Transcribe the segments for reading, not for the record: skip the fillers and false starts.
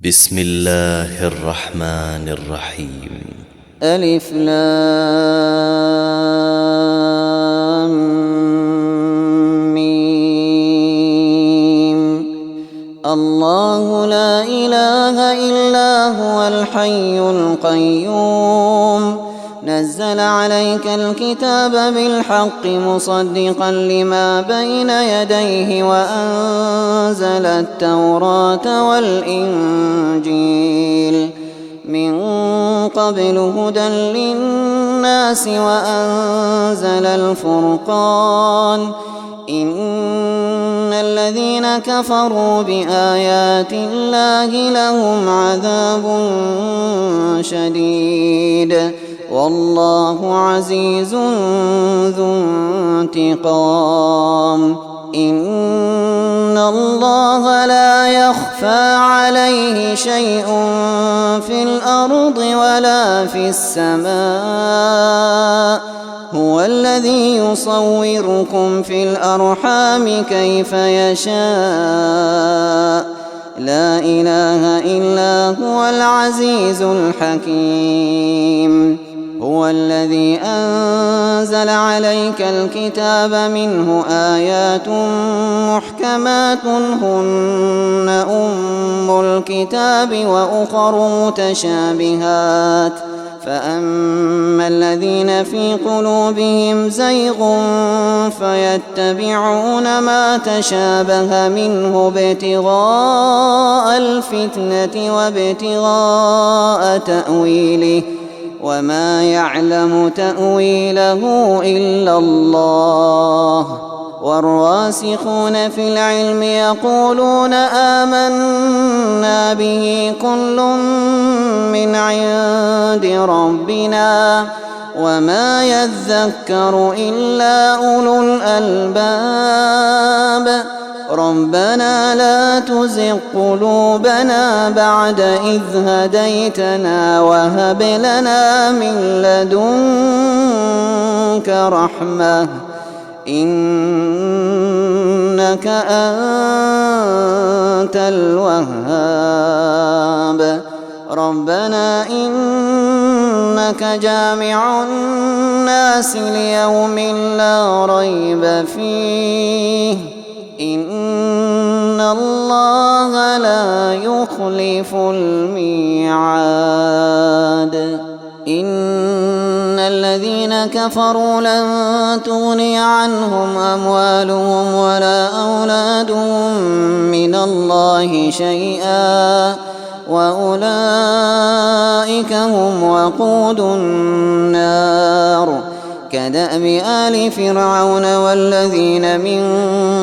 بسم الله الرحمن الرحيم. ألف لام ميم. الله لا إله إلا هو الحي القيوم نزل عليك الكتاب بالحق مصدقا لما بين يديه وأنزل التوراة والإنجيل من قبل هدى للناس وأنزل الفرقان إن الذين كفروا بآيات الله لهم عذاب شديد والله عزيز ذو انتقام إن الله لا يخفى عليه شيء في الأرض ولا في السماء هو الذي يصوركم في الأرحام كيف يشاء لا إله إلا هو العزيز الحكيم هو الذي أنزل عليك الكتاب منه آيات محكمات هن أم الكتاب وأخر متشابهات فأما الذين في قلوبهم زيغ فيتبعون ما تشابه منه ابتغاء الفتنة وابتغاء تأويله وما يعلم تأويله إلا الله والراسخون في العلم يقولون آمنا به كل من عند ربنا وما يذكر إلا أولو الألباب ربنا لا تزغ قلوبنا بعد إذ هديتنا وهب لنا من لدنك رحمة إنك أنت الوهاب ربنا إنك جامع الناس ليوم لا ريب فيه إن الله لا يخلف الميعاد إن الذين كفروا لن تغني عنهم أموالهم ولا أولادهم من الله شيئا وأولئك هم وقود النار كدأب آل فرعون والذين من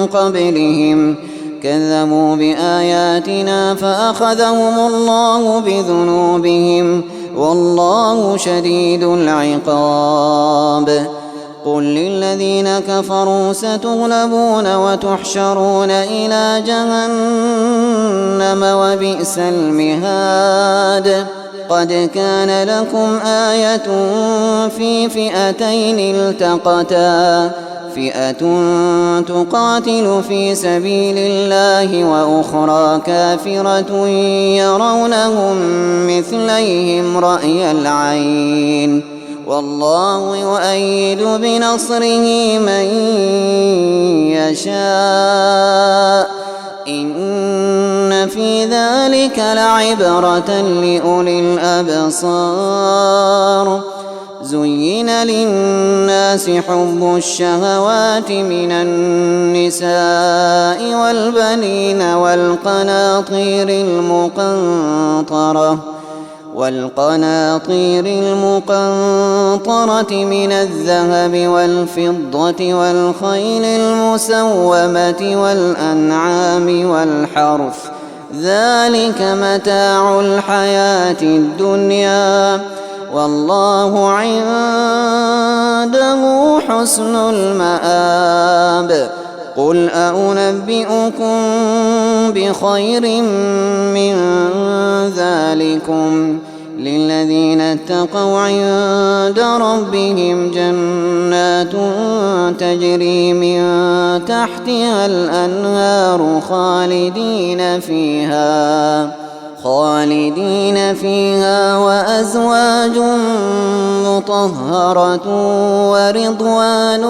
قبلهم كذبوا بآياتنا فأخذهم الله بذنوبهم والله شديد العقاب قل للذين كفروا ستغلبون وتحشرون إلى جهنم وبئس المهاد قد كان لكم آية في فئتين التقتا فئة تقاتل في سبيل الله وأخرى كافرة يرونهم مثليهم رأي العين والله يؤيد بنصره من يشاء إن في ذلك لعبرة لأولي الأبصار زين للناس حب الشهوات من النساء والبنين والقناطير المقنطرة من الذهب والفضة والخيل المسومة والأنعام والحرث ذلك متاع الحياة الدنيا والله عنده حسن المآب قل أنبئكم بخير من ذلكم للذين اتقوا عند ربهم جنات تجري من تحتها الأنهار خالدين فيها وأزواج مطهرة ورضوان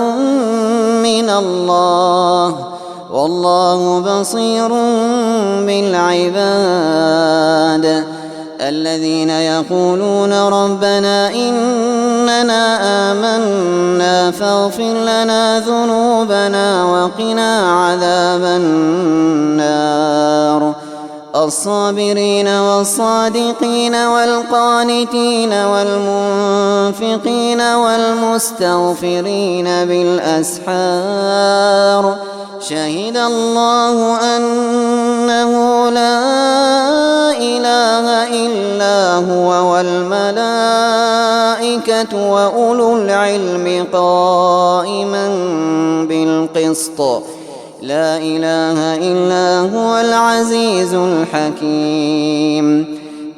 من الله والله بصير بالعباد الذين يقولون ربنا إننا آمنا فاغفر لنا ذنوبنا وقنا عذاب النار الصابرين والصادقين والقانتين والمنفقين والمستغفرين بالأسحار شهد الله أنه لا إله إلا هو والملائكة وأولو العلم قائما بالقسط لا إله إلا هو العزيز الحكيم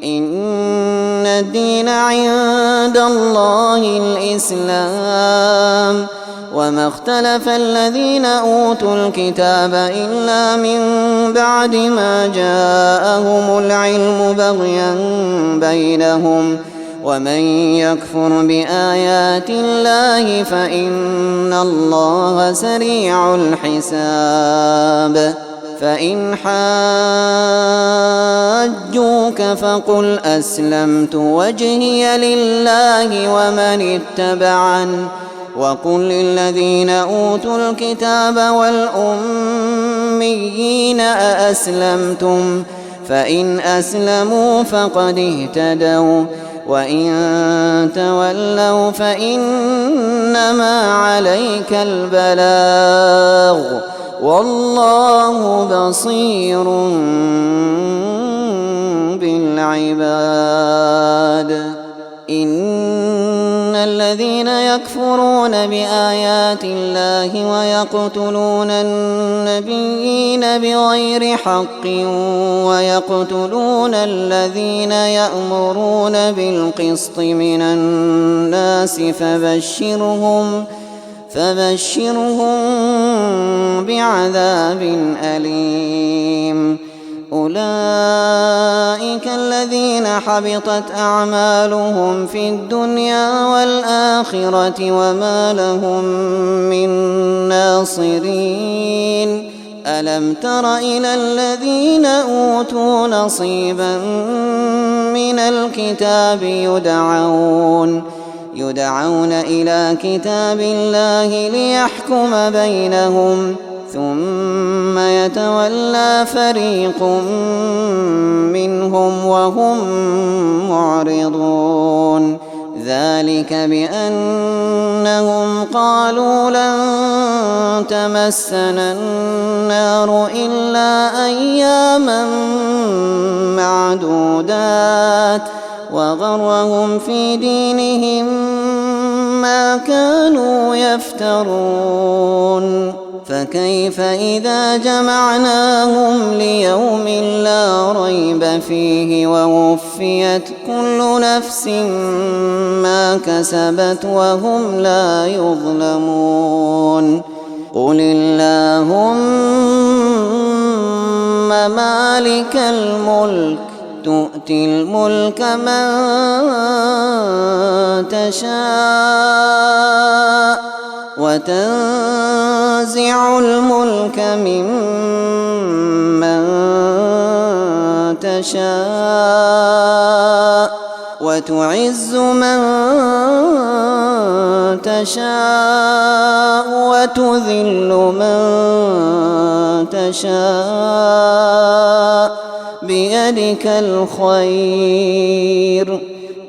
إن الدين عند الله الإسلام وما اختلف الذين أوتوا الكتاب إلا من بعد ما جاءهم العلم بغيا بينهم ومن يكفر بآيات الله فإن الله سريع الحساب فإن حاجوك فقل أسلمت وجهي لله ومن اتبعن وقل للذين أوتوا الكتاب والأميين أأسلمتم فإن أسلموا فقد اهتدوا وإن تولوا فإنما عليك البلاغ والله بصير بالعباد إن الذين يكفرون بآيات الله ويقتلون النبيين بغير حق ويقتلون الذين يأمرون بالقسط من الناس فبشرهم بعذاب أليم أولئك الذين حبطت أعمالهم في الدنيا والآخرة وما لهم من ناصرين ألم تر إلى الذين أوتوا نصيبا من الكتاب يدعون إلى كتاب الله ليحكم بينهم ثم يتولى فريق منهم وهم معرضون ذلك بأنهم قالوا لن تمسنا النار إلا أياما معدودات وغرهم في دينهم ما كانوا يفترون فكيف إذا جمعناهم ليوم لا ريب فيه ووفيت كل نفس ما كسبت وهم لا يظلمون قل اللهم مالك الملك تؤتي الملك من تشاء وتنزع الملك ممن تشاء وتعز من تشاء وتذل من تشاء بيدك الخير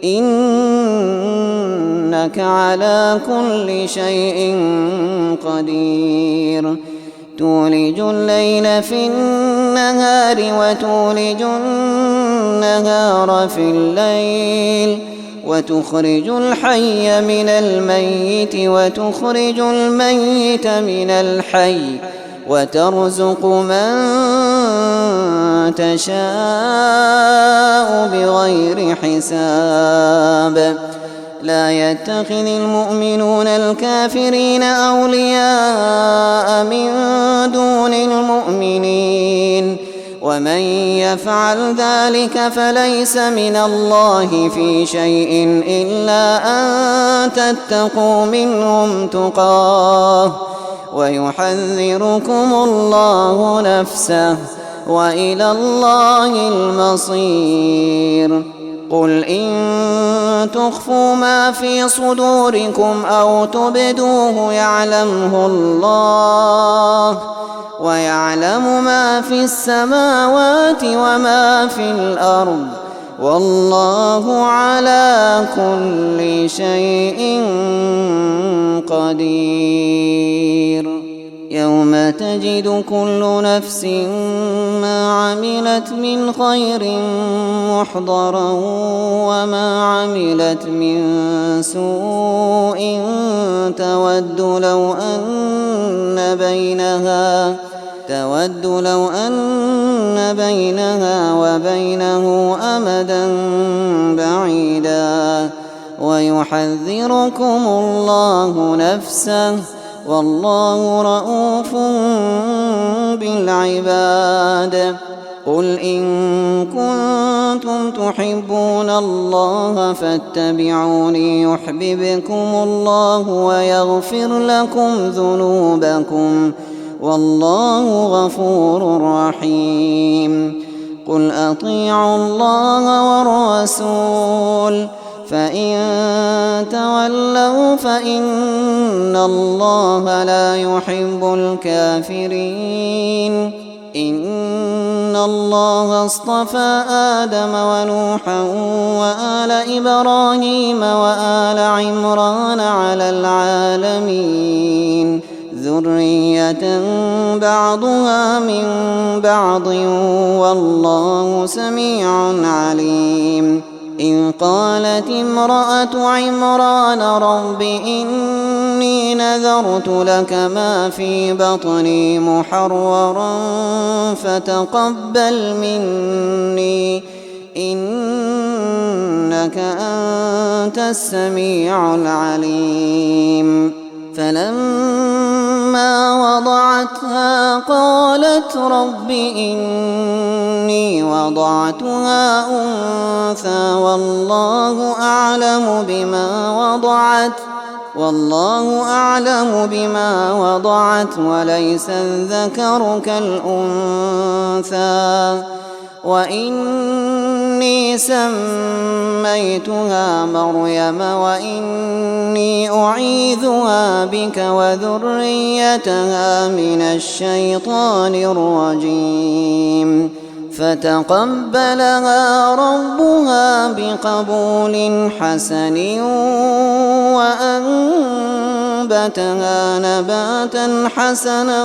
إنك على كل شيء قدير تولج الليل في النهار وتولج النهار في الليل وتخرج الحي من الميت وتخرج الميت من الحي وترزق من تشاء بغير حساب لا يتخذ المؤمنون الكافرين أولياء من دون المؤمنين ومن يفعل ذلك فليس من الله في شيء إلا أن تتقوا منهم تقاه ويحذركم الله نفسه وإلى الله المصير. قل إن تخفوا ما في صدوركم أو تبدوه يعلمه الله ويعلم ما في السماوات وما في الأرض والله على كل شيء قدير. يوم تجد كل نفس ما عملت من خير محضرا وما عملت من سوء تود لو أن بينها وبينه أمدا بعيدا ويحذركم الله نفسه والله رءوف بالعباد. قل إن كنتم تحبون الله فاتبعوني يحببكم الله ويغفر لكم ذنوبكم والله غفور رحيم. قل أطيعوا الله والرسول فإن تولوا فإن الله لا يحب الكافرين. إن الله اصطفى آدم ونوحا وآل إبراهيم وآل عمران على العالمين ذرية بعضها من بعض والله سميع عليم. إذ قالت امرأة عمران رب إني نذرت لك ما في بطني محررا فتقبل مني إنك أنت السميع العليم. فلما وضعتها قالت رب إني وضعتها أنثى والله أعلم بما وضعت وليس الذكر كالأنثى وإني سميتها مريم وإني أعيذها بك وذريتها من الشيطان الرجيم. فتقبلها ربها بقبول حسن وأنبتها نباتا حسنا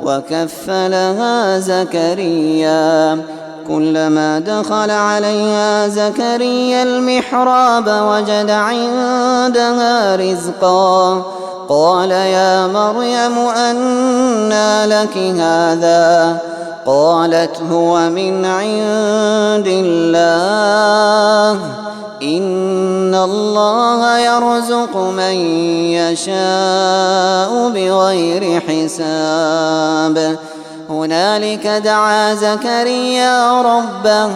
وكفلها زكريا. كلما دخل عليها زكريا المحراب وجد عندها رزقا قال يا مريم أنى لك هذا قالت هو من عند الله إن الله يرزق من يشاء بغير حساب. هنالك دعا زكريا ربه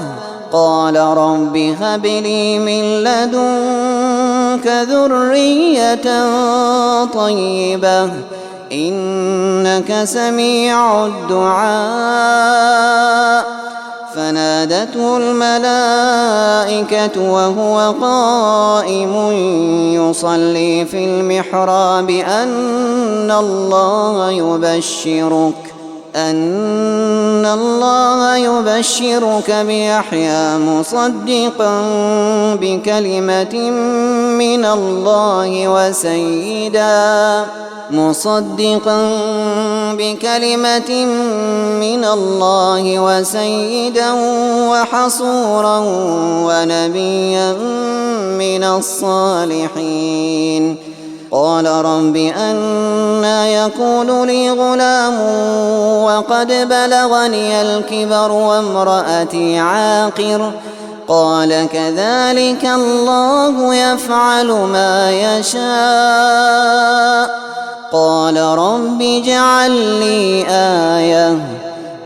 قال رب هب لي من لدنك ذرية طيبة إنك سميع الدعاء. فنادته الملائكة وهو قائم يصلي في المحراب أن الله يبشرك بيحيى مصدقا بكلمة من الله وسيدا وحصورا ونبيا من الصالحين. قال رب أنى يكون لي غلام وقد بلغني الكبر وامرأتي عاقر قال كذلك الله يفعل ما يشاء قال رب اجعل لي آية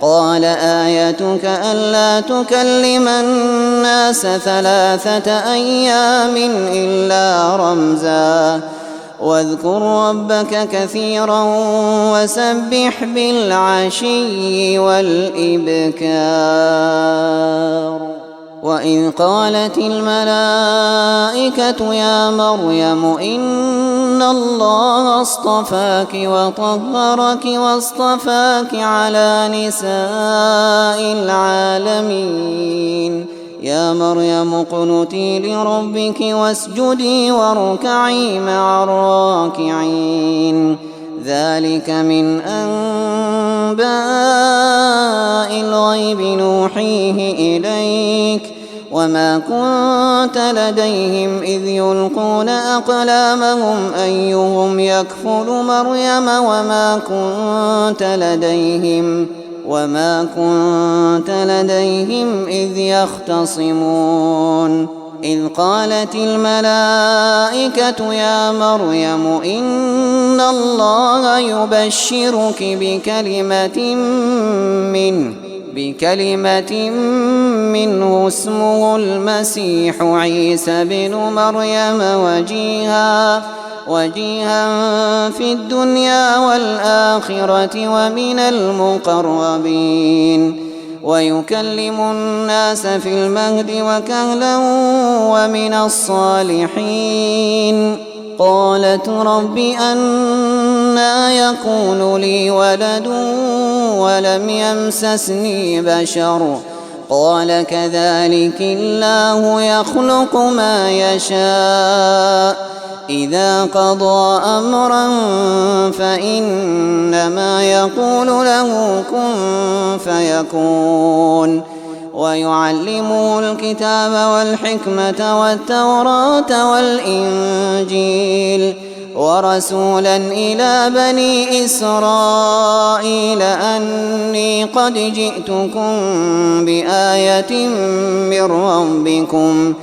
قال آيتك ألا تكلم الناس 3 أيام إلا رمزا واذكر ربك كثيرا وسبح بالعشي والإبكار. وإذ قالت الملائكة يا مريم إن الله اصطفاك وطهرك واصطفاك على نساء العالمين يا مريم اقنتي لربك واسجدي واركعي مع الراكعين. ذلك من أنباء الغيب نوحيه إليك وما كنت لديهم إذ يلقون أقلامهم أيهم يكفل مريم وما كنت لديهم إذ يختصمون. إذ قالت الملائكة يا مريم إن الله يبشرك بكلمة منه اسمه المسيح عيسى بن مريم وجيها في الدنيا والآخرة ومن المقربين ويكلم الناس في المهد وكهلا ومن الصالحين. قالت رب أنى يكون لي ولد ولم يمسسني بشر قال كذلك الله يخلق ما يشاء إذا قضى أمرا فإنما يقول له كن فيكون. ويعلمه الكتاب والحكمة والتوراة والإنجيل ورسولا إلى بني إسرائيل أني قد جئتكم بآية من ربكم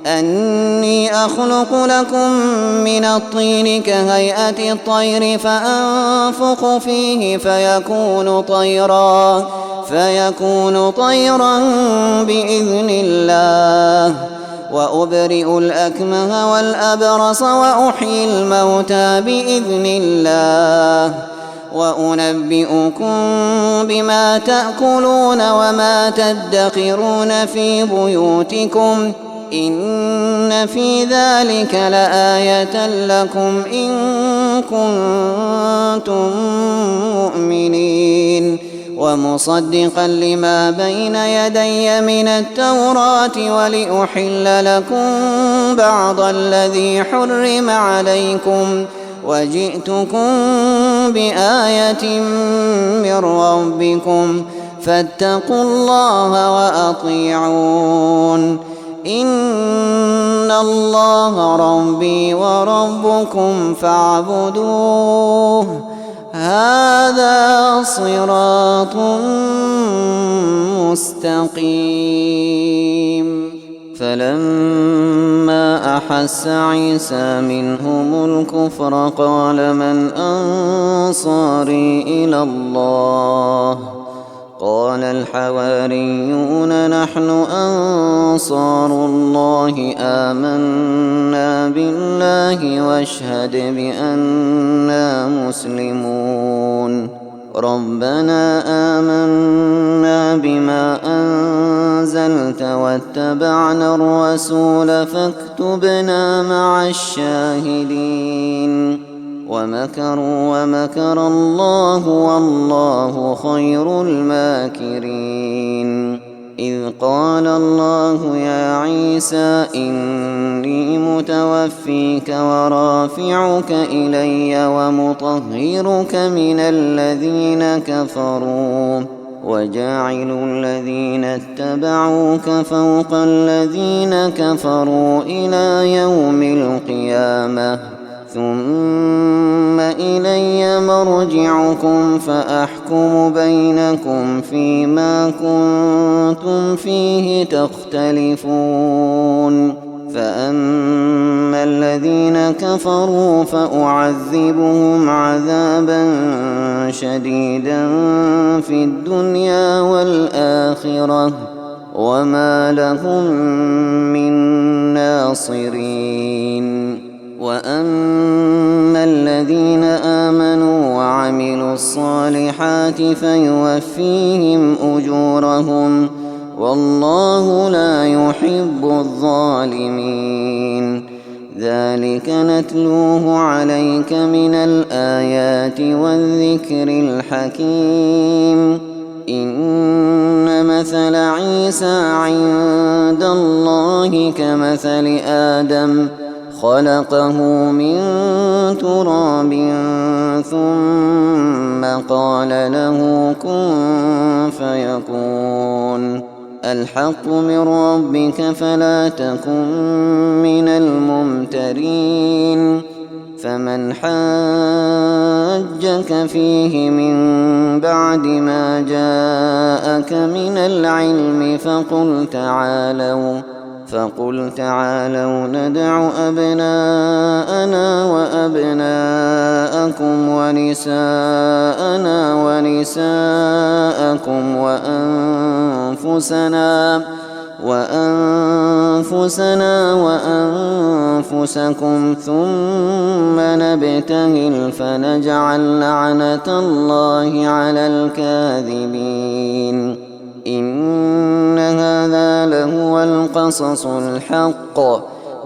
أني أخلق لكم من الطين كهيئة الطير فأنفخ فيه فيكون طيرا بإذن الله وأبرئ الأكمه والأبرص وأحيي الموتى بإذن الله وأنبئكم بما تأكلون وما تدخرون في بيوتكم إن في ذلك لآية لكم إن كنتم مؤمنين. ومصدقا لما بين يدي من التوراة ولأحل لكم بعض الذي حرم عليكم وجئتكم بآية من ربكم فاتقوا الله وأطيعون. إن الله ربي وربكم فاعبدوه هذا صراط مستقيم. فلما أحس عيسى منهم الكفر قال من أنصاري إلى الله قال الحواريون نحن أنصار الله آمنا بالله واشهد بأننا مسلمون. ربنا آمنا بما أنزلت واتبعنا الرسول فاكتبنا مع الشاهدين. ومكروا ومكر الله والله خير الماكرين. إذ قال الله يا عيسى إني متوفيك ورافعك إلي ومطهرك من الذين كفروا وجاعل الذين اتبعوك فوق الذين كفروا إلى يوم القيامة ثم إلي مرجعكم فأحكم بينكم فيما كنتم فيه تختلفون. فأما الذين كفروا فأعذبهم عذابا شديدا في الدنيا والآخرة وما لهم من ناصرين. وأما الذين آمنوا وعملوا الصالحات فيوفيهم أجورهم والله لا يحب الظالمين. ذلك نتلوه عليك من الآيات والذكر الحكيم. إن مثل عيسى عند الله كمثل آدم خلقه من تراب ثم قال له كن فيكون. الحق من ربك فلا تكن من الممترين. فمن حاجك فيه من بعد ما جاءك من العلم فقل تعالوا ندع أبناءنا وأبناءكم ونساءنا ونساءكم وأنفسنا وأنفسكم ثم نبتهل فنجعل لعنة الله على الكاذبين. إن هذا لهو القصص الحق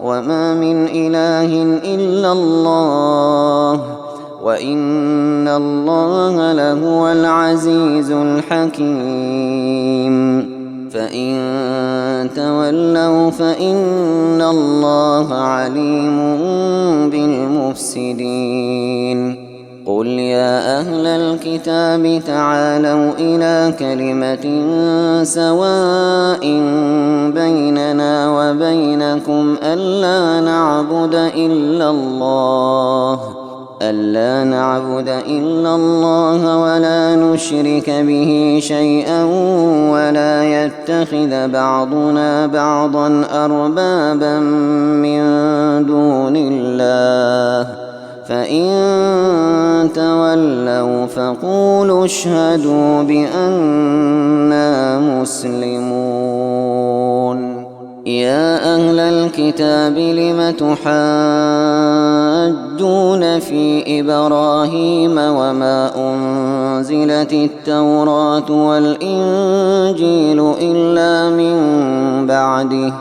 وما من إله إلا الله وإن الله لهو العزيز الحكيم. فإن تولوا فإن الله عليم بالمفسدين. قل يا أهل الكتاب تعالوا إلى كلمة سواء بيننا وبينكم ألا نعبد إلا الله ولا نشرك به شيئا ولا يتخذ بعضنا بعضا أربابا من دون الله. فإن تولوا فقولوا اشهدوا بأننا مسلمون. يا أهل الكتاب لم تحاجون في إبراهيم وما أنزلت التوراة والإنجيل إلا من بعده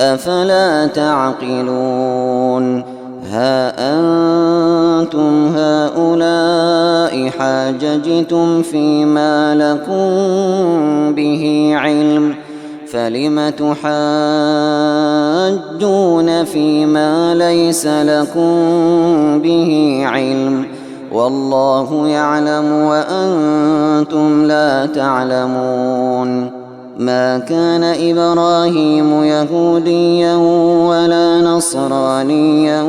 أفلا تعقلون. ها أنتم هؤلاء حاججتم فيما لكم به علم فلم تحاجون فيما ليس لكم به علم والله يعلم وأنتم لا تعلمون. ما كان إبراهيم يهوديا ولا نصرانيا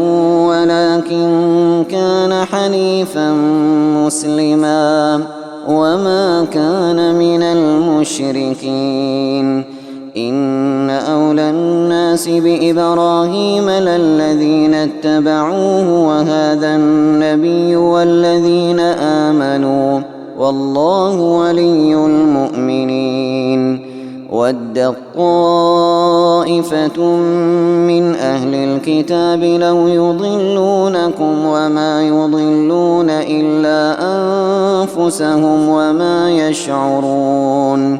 ولكن كان حنيفا مسلما وما كان من المشركين. إن أولى الناس بإبراهيم للذين اتبعوه وهذا النبي والذين آمنوا والله ولي المؤمنين. ودت طائفة من أهل الكتاب لو يضلونكم وما يضلون إلا أنفسهم وما يشعرون.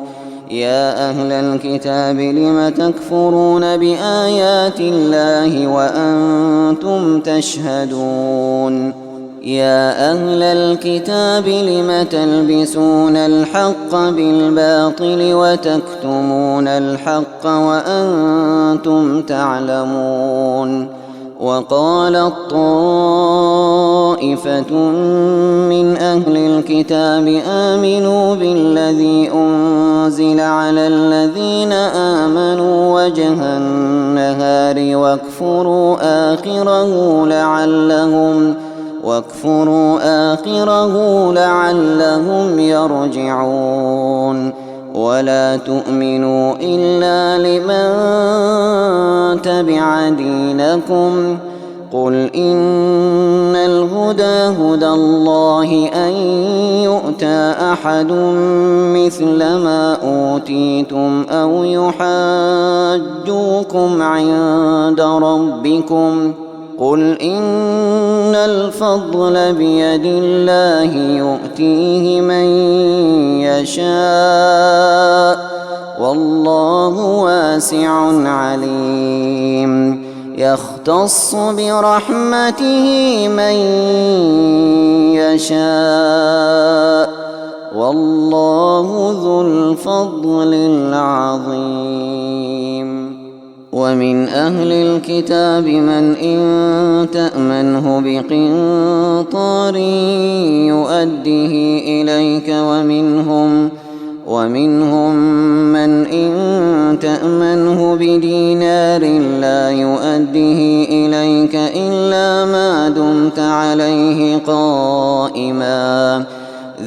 يا أهل الكتاب لم تكفرون بآيات الله وأنتم تشهدون. يا أهل الكتاب لم تلبسون الحق بالباطل وتكتمون الحق وأنتم تعلمون. وقالت طائفة من أهل الكتاب آمنوا بالذي أنزل على الذين آمنوا وجه النهار واكفروا آخره لعلهم يرجعون. ولا تؤمنوا إلا لمن تبع دينكم قل إن الهدى هدى الله أن يؤتى أحد مثل ما أوتيتم أو يحاجوكم عند ربكم قل إن الفضل بيد الله يؤتيه من يشاء والله واسع عليم يختص برحمته من يشاء والله ذو الفضل العظيم ومن أهل الكتاب من إن تأمنه بقنطار يؤده إليك ومنهم من إن تأمنه بدينار لا يؤده إليك إلا ما دمت عليه قائما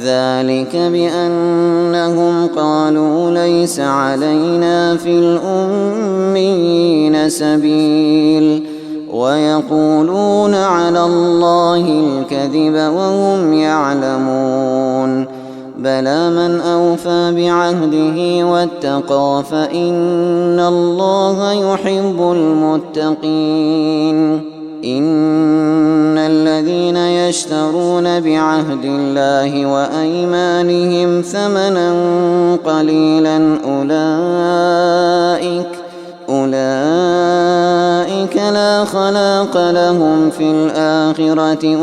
ذلك بأنهم قالوا ليس علينا في الأميين سبيل ويقولون على الله الكذب وهم يعلمون بلى من أوفى بعهده واتقى فإن الله يحب المتقين إن الذين يشترون بعهد الله وأيمانهم ثمنا قليلا أولئك لا خلاق لهم في الآخرة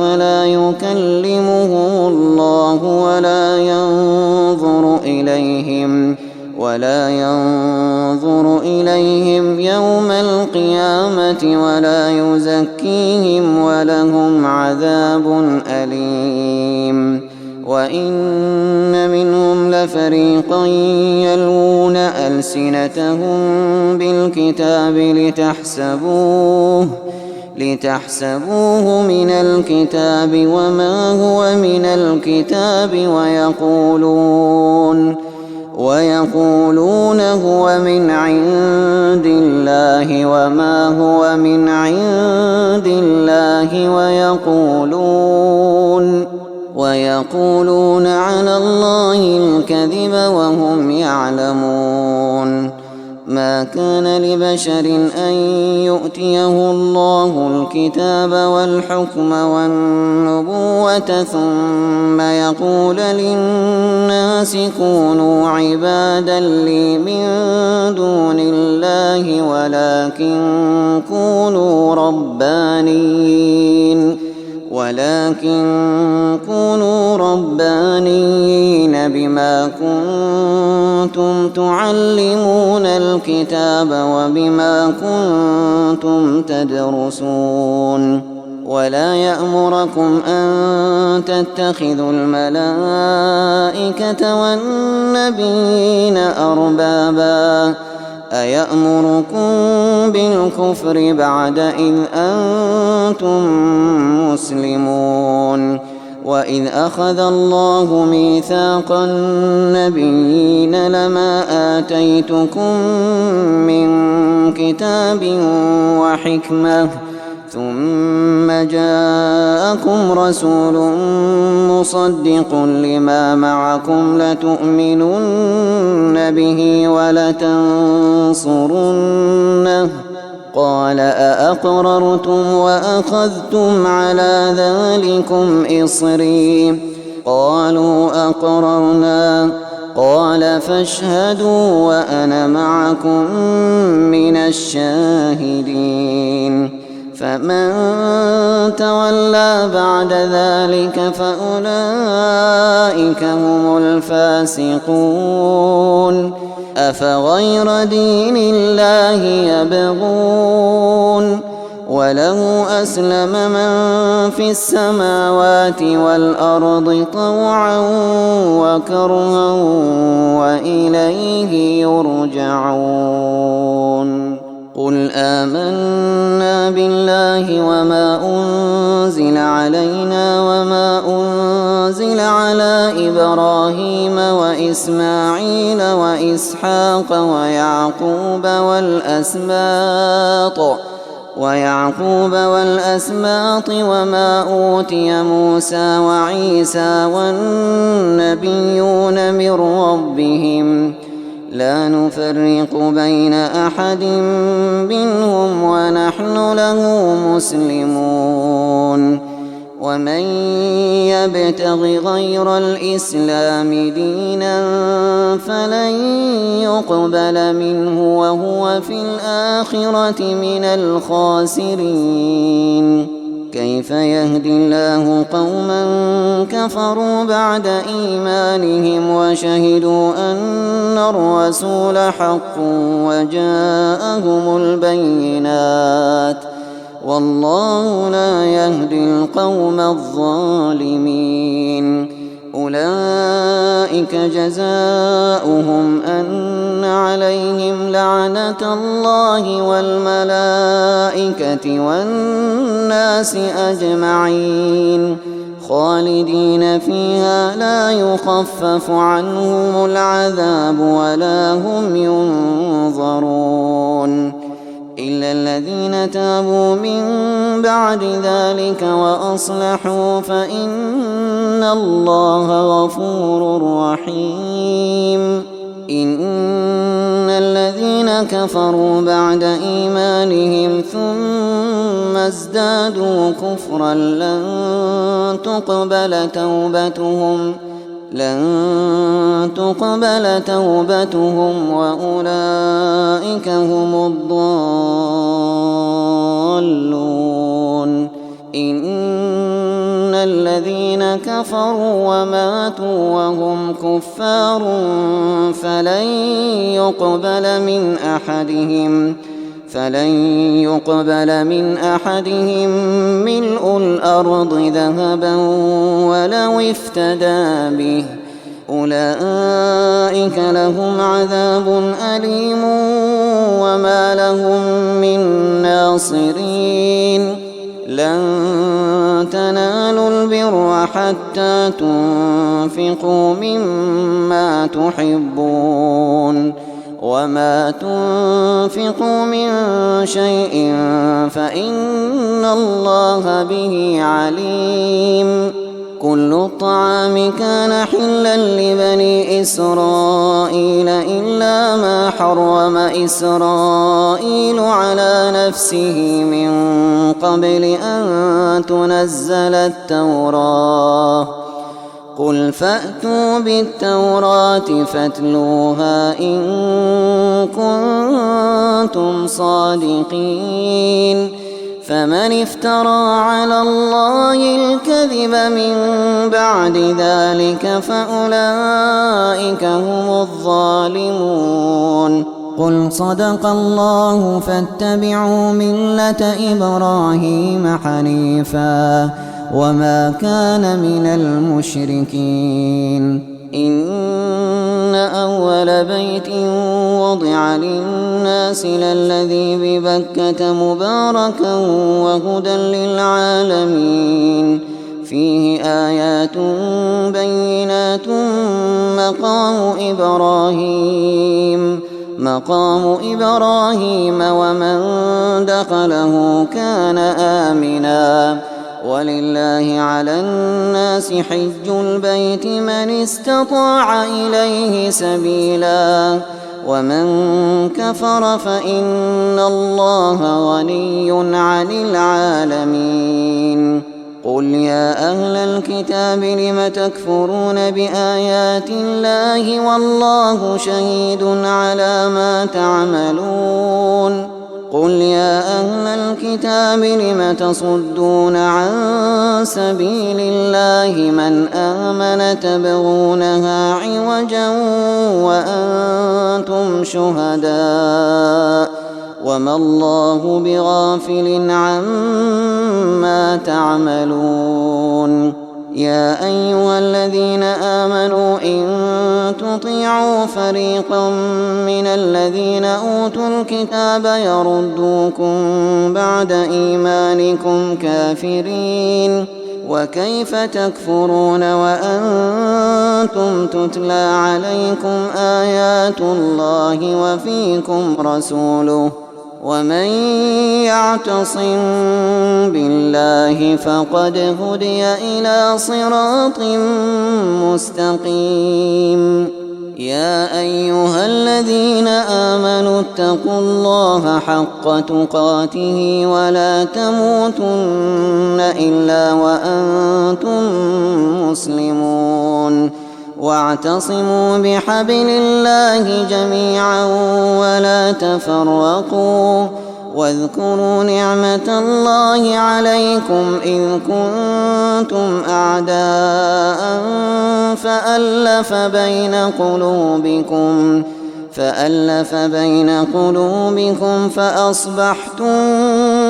ولا ينظر إليهم يوم القيامة ولا يزكيهم ولهم عذاب أليم وإن منهم لفريقا يلوون ألسنتهم بالكتاب لتحسبوه من الكتاب وما هو من الكتاب ويقولون هو من عند الله وما هو من عند الله ويقولون على الله الكذب وهم يعلمون ما كان لبشر أن يؤتيه الله الكتاب والحكم والنبوة ثم يقول للناس كونوا عبادا لي من دون الله ولكن كونوا ربانيين بما كنتم تعلمون الكتاب وبما كنتم تدرسون ولا يأمركم أن تتخذوا الملائكة والنبيين أربابا أيأمركم بالكفر بعد إذ أنتم مسلمون وإذ أخذ الله ميثاق النبيين لما آتيتكم من كتاب وحكمة ثم جاءكم رسول مصدق لما معكم لتؤمنن به ولتنصرنه قال أأقررتم وأخذتم على ذلكم إصري قالوا أقررنا قال فاشهدوا وأنا معكم من الشاهدين فمن تولى بعد ذلك فأولئك هم الفاسقون أفغير دين الله يبغون وله أسلم من في السماوات والأرض طوعا وكرها وإليه يرجعون قل آمنا بالله وما أنزل علينا وما أنزل على إبراهيم وإسماعيل وإسحاق ويعقوب والأسباط وما أوتي موسى وعيسى والنبيون من ربهم لا نفرق بين أحد منهم ونحن له مسلمون ومن يبتغ غير الإسلام دينا فلن يقبل منه وهو في الآخرة من الخاسرين كيف يهدي الله قوما كفروا بعد إيمانهم وشهدوا أن الرسول حق وجاءهم البينات والله لا يهدي القوم الظالمين أولئك جزاؤهم أن عليهم لعنة الله والملائكة والناس أجمعين خالدين فيها لا يخفف عنهم العذاب ولا هم ينظرون إلا الذين تابوا من بعد ذلك وأصلحوا فإن الله غفور رحيم إن الذين كفروا بعد إيمانهم ثم ازدادوا كفرا لن تقبل توبتهم وأولئك هم الضالون إن الذين كفروا وماتوا وهم كفار فلن يقبل من أحدهم ملء الأرض ذهبا ولو افتدى به أولئك لهم عذاب أليم وما لهم من ناصرين لن تنالوا البر حتى تنفقوا مما تحبون وما تنفقوا من شيء فإن الله به عليم كل الطعام كان حلا لبني إسرائيل إلا ما حرم إسرائيل على نفسه من قبل أن تنزل التوراة قل فأتوا بالتوراة فاتلوها إن كنتم صادقين فمن افترى على الله الكذب من بعد ذلك فأولئك هم الظالمون قل صدق الله فاتبعوا ملة إبراهيم حنيفا وما كان من المشركين إن أول بيت وضع للناس للذي ببكة مباركا وهدى للعالمين فيه آيات بينات مقام إبراهيم ومن دخله كان آمنا ولله على الناس حج البيت من استطاع إليه سبيلا ومن كفر فإن الله غني عن العالمين قل يا أهل الكتاب لم تكفرون بآيات الله والله شهيد على ما تعملون قل يا أهل الكتاب لم تصدون عن سبيل الله من آمن تبغونها عوجا وأنتم شهداء وما الله بغافل عما تعملون يا أيها الذين آمنوا إن تطيعوا فريقا من الذين أوتوا الكتاب يردوكم بعد إيمانكم كافرين وكيف تكفرون وأنتم تتلى عليكم آيات الله وفيكم رسوله ومن يعتصم بالله فقد هدي إلى صراط مستقيم يا أيها الذين آمنوا اتقوا الله حق تقاته ولا تموتن إلا وأنتم مسلمون واعتصموا بحبل الله جميعا ولا تفرقوا واذكروا نعمة الله عليكم إذ كنتم أعداء فألف بين قلوبكم فأصبحتم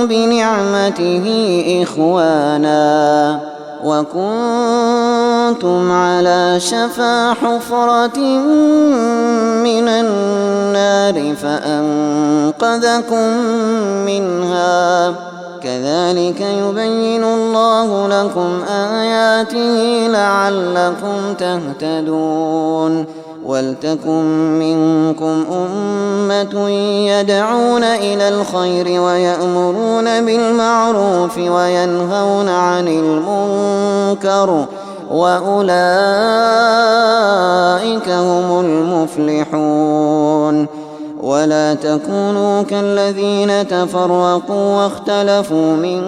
بنعمته إخوانا وكنتم على شفا حفرة من النار فأنقذكم منها كذلك يبين الله لكم آياته لعلكم تهتدون ولتكن منكم أمة يدعون إلى الخير ويأمرون بالمعروف وينهون عن المنكر وأولئك هم المفلحون ولا تكونوا كالذين تفرقوا واختلفوا من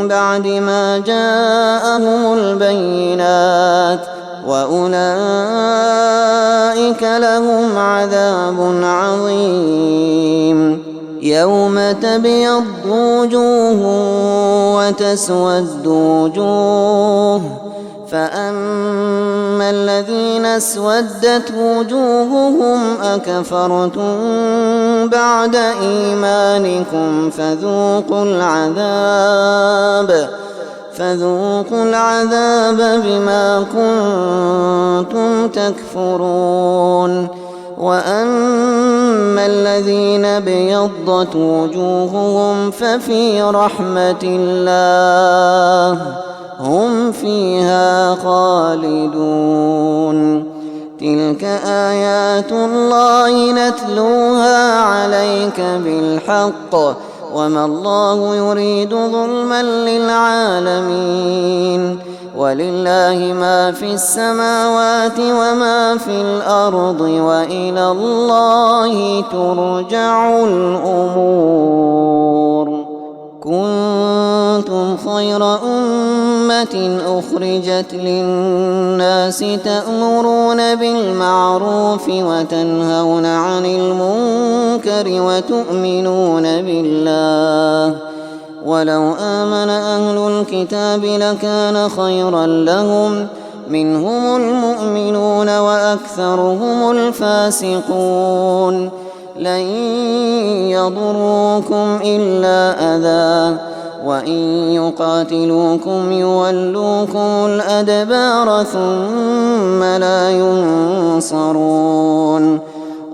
بعد ما جاءهم البينات وأولئك لهم عذاب عظيم يوم تبيض وجوه وتسود وجوه فأما الذين اسودت وجوههم أكفرتم بعد إيمانكم فذوقوا العذاب بما كنتم تكفرون وأما الذين ابيضت وجوههم ففي رحمة الله هم فيها خالدون تلك آيات الله نتلوها عليك بالحق وما الله يريد ظلما للعالمين ولله ما في السماوات وما في الأرض وإلى الله ترجع الأمور كنتم خير أمة أخرجت للناس تأمرون بالمعروف وتنهون عن المنكر وتؤمنون بالله ولو آمن أهل الكتاب لكان خيرا لهم منهم المؤمنون وأكثرهم الفاسقون لن يضروكم إلا أذى وإن يقاتلوكم يولوكم الأدبار ثم لا ينصرون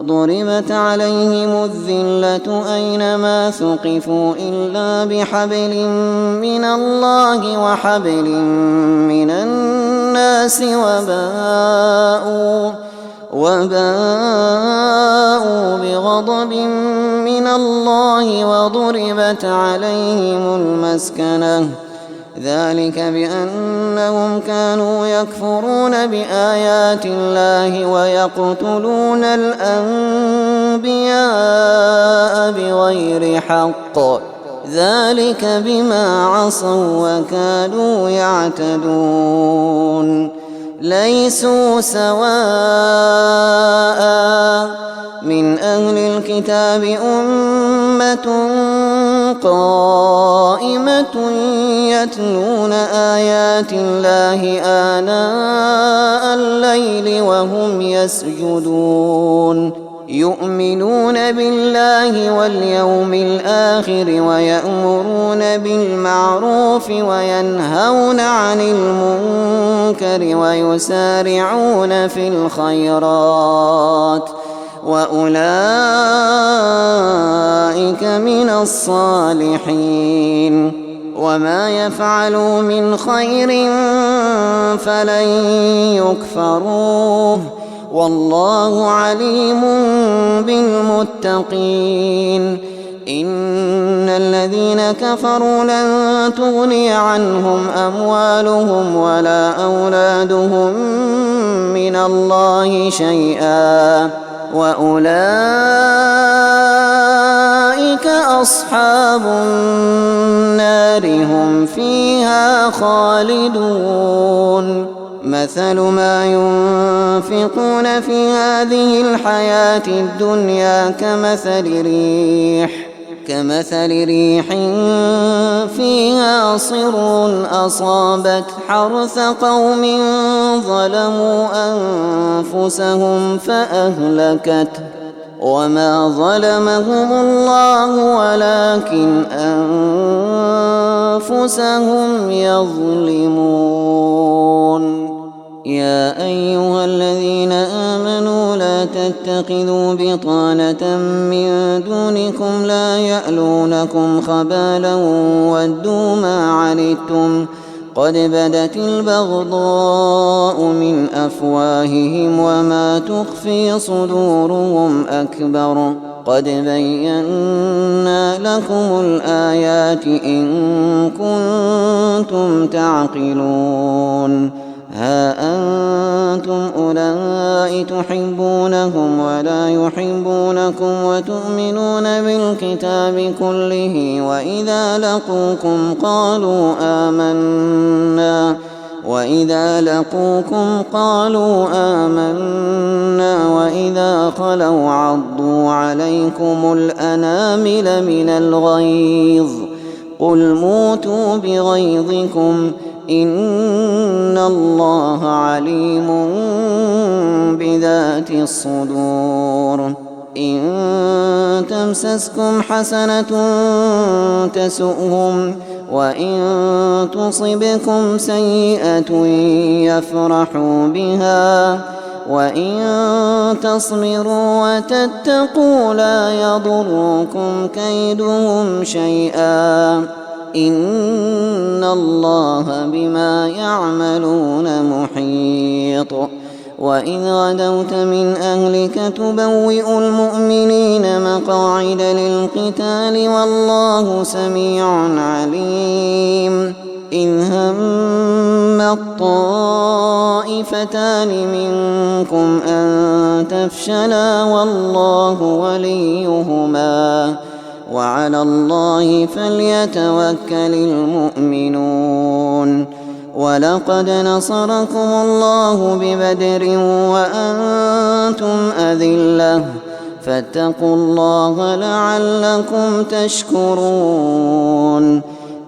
ضربت عليهم الذلة أينما ثقفوا إلا بحبل من الله وحبل من الناس وباءوا بغضب من الله وضربت عليهم المسكنة ذلك بأنهم كانوا يكفرون بآيات الله ويقتلون الأنبياء بغير حق ذلك بما عصوا وكانوا يعتدون ليسوا سواء من أهل الكتاب أمة قائمة يتلون آيات الله آناء الليل وهم يسجدون يؤمنون بالله واليوم الآخر ويأمرون بالمعروف وينهون عن المنكر ويسارعون في الخيرات وأولئك من الصالحين وما يفعلوا من خير فلن يكفروه والله عليم بالمتقين إن الذين كفروا لن تغني عنهم أموالهم ولا أولادهم من الله شيئا وأولئك أصحاب النار هم فيها خالدون مثل ما ينفقون في هذه الحياة الدنيا كمثل ريح فيها صر أصابت حرث قوم ظلموا أنفسهم فأهلكته وما ظلمهم الله ولكن أنفسهم يظلمون يا أيها الذين آمنوا لا تتخذوا بطانة من دونكم لا يألونكم خبالا ودوا ما عنتم قد بدت البغضاء من أفواههم وما تخفي صدورهم أكبر قد بينا لكم الآيات إن كنتم تعقلون ها أنتم أولئك تحبونهم ولا يحبونكم وتؤمنون بالكتاب كله وإذا لقوكم قالوا آمنا وإذا خلوا عضوا عليكم الأنامل من الغيظ قل موتوا بغيظكم إن الله عليم بذات الصدور إن تمسسكم حسنة تسؤهم وإن تصبكم سيئة يفرحوا بها وإن تصبروا وتتقوا لا يضركم كيدهم شيئا إن الله بما يعملون محيط وإذ غدوت من أهلك تبوئ المؤمنين مقاعد للقتال والله سميع عليم إذ هم الطائفتان منكم أن تفشلا والله وليهما وعلى الله فليتوكل المؤمنون ولقد نصركم الله ببدر وأنتم أذلة فاتقوا الله لعلكم تشكرون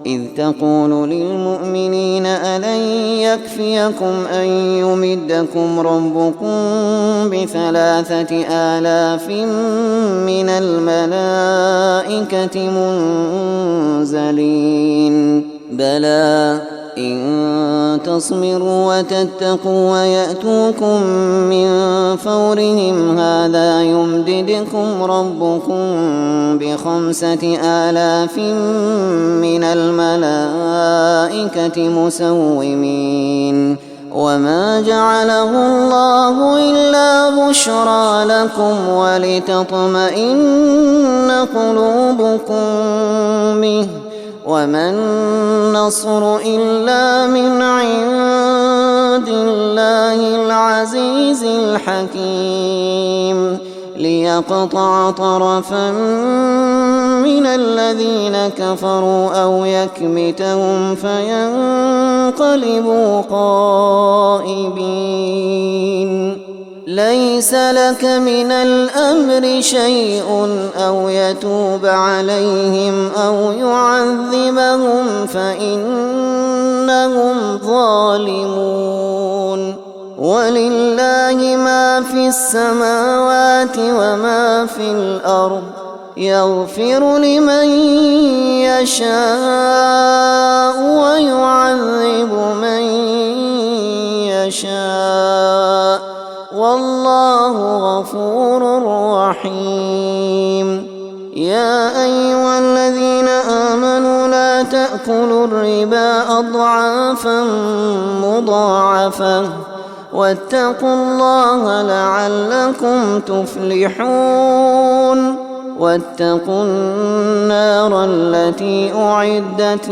إذ تقول للمؤمنين ألن يكفيكم أن يمدكم ربكم ب3,000 من الملائكة منزلين بلى إن تصبروا وتتقوا ويأتوكم من فورهم هذا يمددكم ربكم ب5,000 من الملائكة مسومين وما جعله الله إلا بشرى لكم ولتطمئن قلوبكم به وما النصر إلا من عند الله العزيز الحكيم ليقطع طرفا من الذين كفروا أو يكبتهم فينقلبوا خائبين ليس لك من الأمر شيء أو يتوب عليهم أو يعذبهم فإنهم ظالمون ولله ما في السماوات وما في الأرض يغفر لمن يشاء ويعذب من يشاء والله غفور رحيم. يا أيها الذين آمنوا لا تأكلوا الربا أضعافا مضاعفة واتقوا الله لعلكم تفلحون. واتقوا النار التي أعدت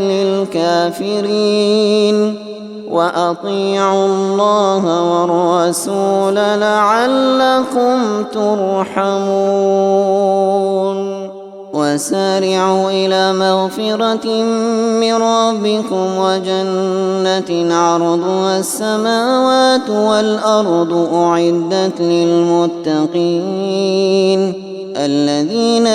للكافرين وأطيعوا الله والرسول لعلكم ترحمون. وسارعوا إلى مغفرة من ربكم وجنة عرضها السماوات والأرض أعدت للمتقين الذين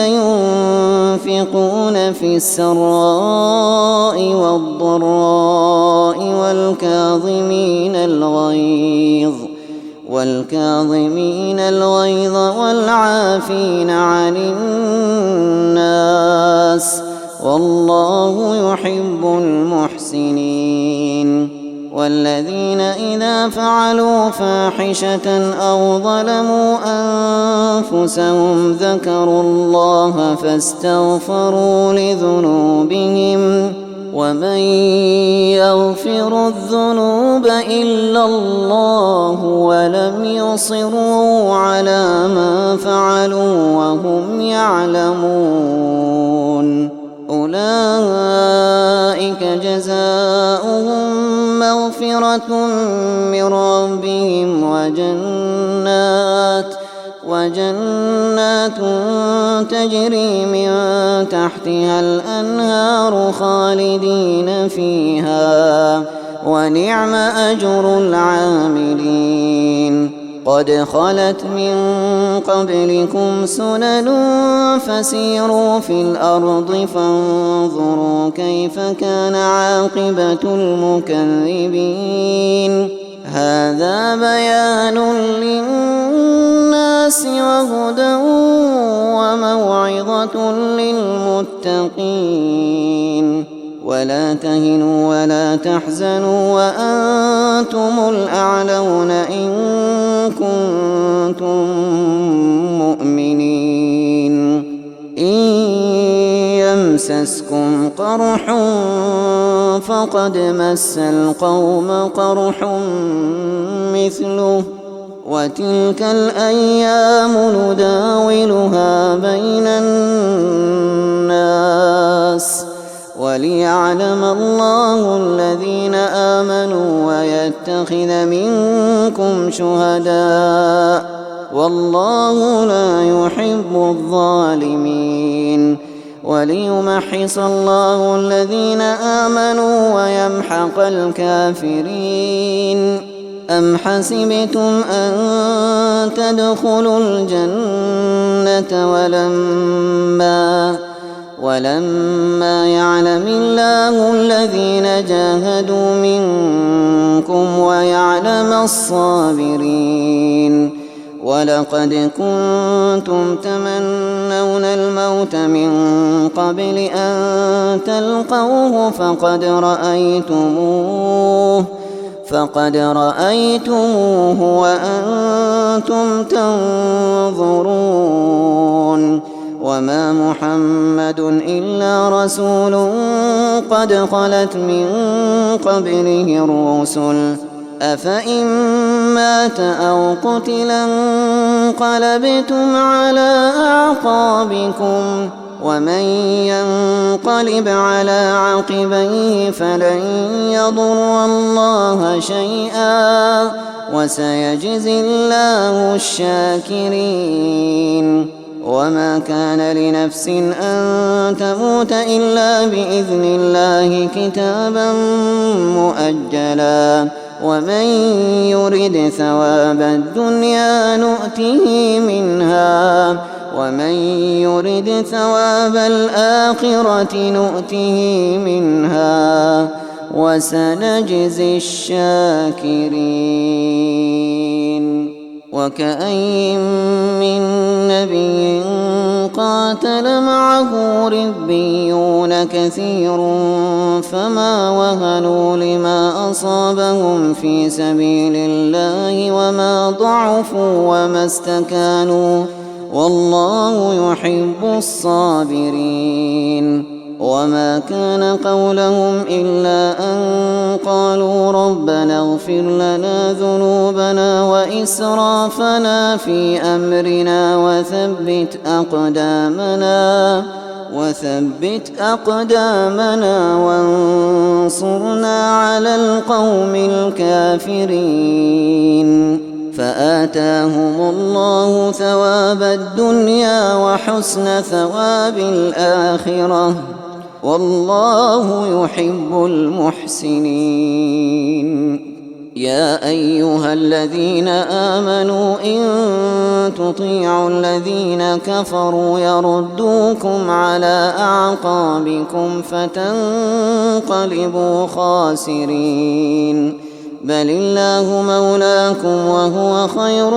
ينفقون في السراء والضراء والكاظمين الغيظ والعافين عن الناس والله يحب المحسنين. والذين إذا فعلوا فاحشة أو ظلموا أنفسهم ذكروا الله فاستغفروا لذنوبهم ومن يغفر الذنوب إلا الله ولم يصروا على ما فعلوا وهم يعلمون أولئك جزاؤهم مغفرة من ربهم وجنات تجري من تحتها الأنهار خالدين فيها ونعم أجر العاملين. قد خلت من قبلكم سنن فسيروا في الأرض فانظروا كيف كان عاقبة المكذبين. هذا بيان للناس وهدى وموعظة للمتقين. ولا تهنوا ولا تحزنوا وأنتم الأعلون إن كنتم مؤمنين. إن يمسسكم قرح فقد مس القوم قرح مثله وتلك الأيام نداولها بين الناس وليعلم الله الذين آمنوا ويتخذ منكم شهداء والله لا يحب الظالمين. وليمحص الله الذين آمنوا ويمحق الكافرين. أم حسبتم أن تدخلوا الجنة ولما يعلم الله الذين جاهدوا منكم ويعلم الصابرين. ولقد كنتم تمنون الموت من قبل أن تلقوه فقد رأيتموه وأنتم تنظرون. وما محمد إلا رسول قد خلت من قبله الرسل أفإن مات أو قتلا انقلبتم على أعقابكم ومن ينقلب على عقبيه فلن يضر الله شيئا وسيجزي الله الشاكرين. وما كان لنفس أن تموت إلا بإذن الله كتابا مؤجلا ومن يرد ثواب الدنيا نؤته منها ومن يرد ثواب الآخرة نؤته منها وسنجزي الشاكرين. وكأين من نبي قاتل معه ربيون كثير فما وهنوا لما أصابهم في سبيل الله وما ضعفوا وما استكانوا والله يحب الصابرين. وما كان قولهم إلا أن قالوا ربنا اغفر لنا ذنوبنا وإسرافنا في أمرنا وثبت أقدامنا وانصرنا على القوم الكافرين. فآتاهم الله ثواب الدنيا وحسن ثواب الآخرة والله يحب المحسنين. يا أيها الذين آمنوا إن تطيعوا الذين كفروا يردوكم على أعقابكم فتنقلبوا خاسرين. بل الله مولاكم وهو خير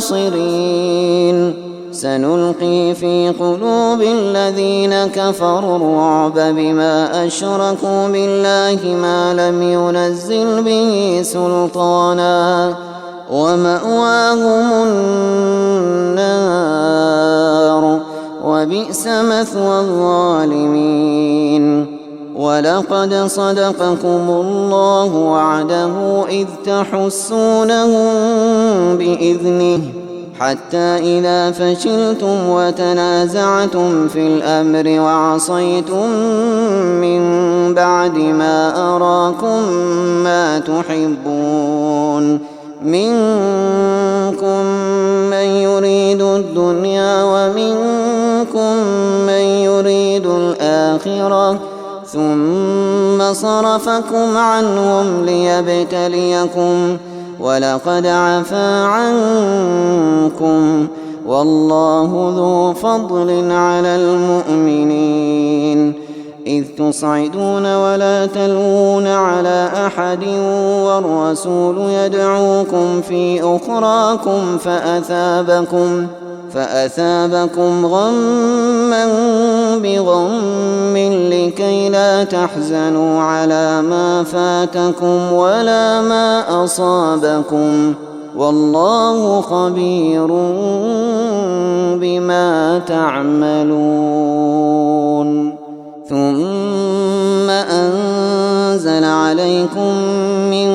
الناصرين. سنلقي في قلوب الذين كفروا الرعب بما أشركوا بالله ما لم ينزل به سلطانا ومأواهم النار وبئس مثوى الظالمين. ولقد صدقكم الله وعده إذ تحسونهم بإذنه حتى إذا فشلتم وتنازعتم في الأمر وعصيتم من بعد ما أراكم ما تحبون منكم من يريد الدنيا ومنكم من يريد الآخرة ثم صرفكم عنهم ليبتليكم ولقد عفا عنكم والله ذو فضل على المؤمنين. إذ تصعدون ولا تلوون على أحد والرسول يدعوكم في أخراكم فأثابكم غما بغم لكي لا تحزنوا على ما فاتكم ولا ما أصابكم والله خبير بما تعملون. ثم أنزل عليكم من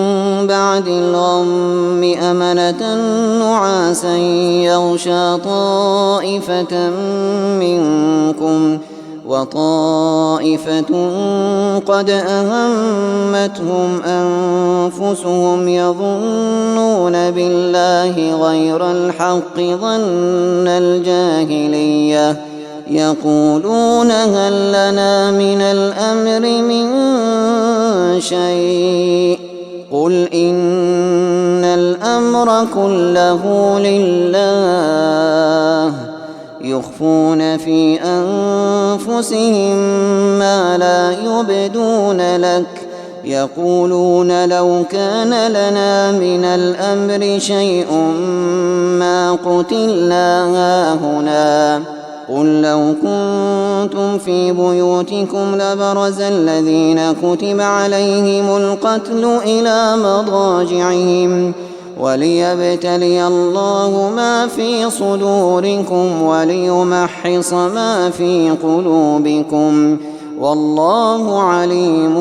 بعد الغم أمنة نعاسا يغشى طائفة منكم وطائفة قد أهمتهم أنفسهم يظنون بالله غير الحق ظن الجاهلية يقولون هل لنا من الأمر من شيء قل إن الأمر كله لله يخفون في أنفسهم ما لا يبدون لك يقولون لو كان لنا من الأمر شيء ما قتلنا هاهنا قل لو كنتم في بيوتكم لبرز الذين كتب عليهم القتل إلى مضاجعهم وليبتلي الله ما في صدوركم وليمحص ما في قلوبكم والله عليم